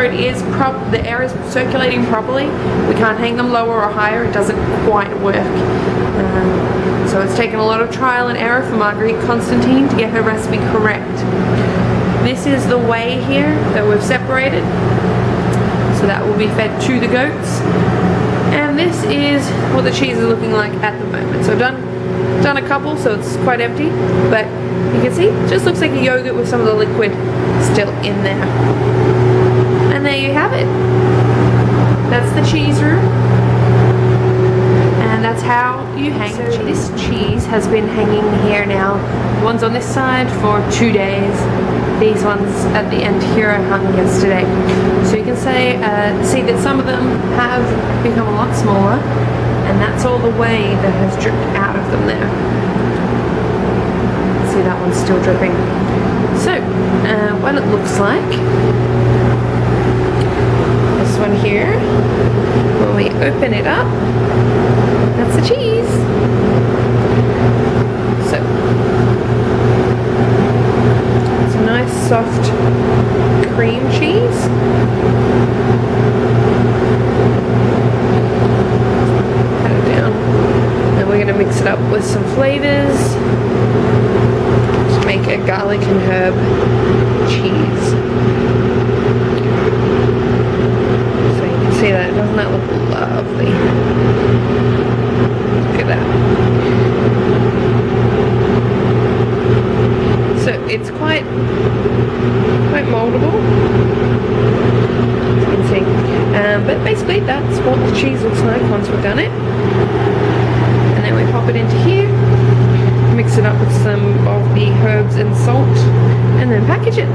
sure the air is circulating properly. We can't hang them lower or higher. It doesn't quite work. So it's taken a lot of trial and error for Marguerite Constantine to get her recipe correct. This is the whey here that we've separated. So that will be fed to the goats. And this is what the cheese is looking like at the moment. So I've done a couple, so it's quite empty, but you can see it just looks like a yogurt with some of the liquid still in there. And there you have it. That's the cheese room, and that's how you hang. So this cheese has been hanging here now. The ones on this side for 2 days. These ones at the end here I hung yesterday. So you can see that some of them have become a lot smaller, and that's all the whey that has dripped out of them there. See, that one's still dripping. So, what it looks like, this one here, when we open it up, that's the cheese. So, it's a nice soft cream cheese. Pat it down. And we're going to mix it up with some flavors to make a garlic and herb cheese. So you can see that. Doesn't that look lovely? Look at that. So it's quite moldable, as you can see. But basically that's what the cheese looks like once we've done it. And then we pop it into here, mix it up with some of the herbs and salt, and then package it.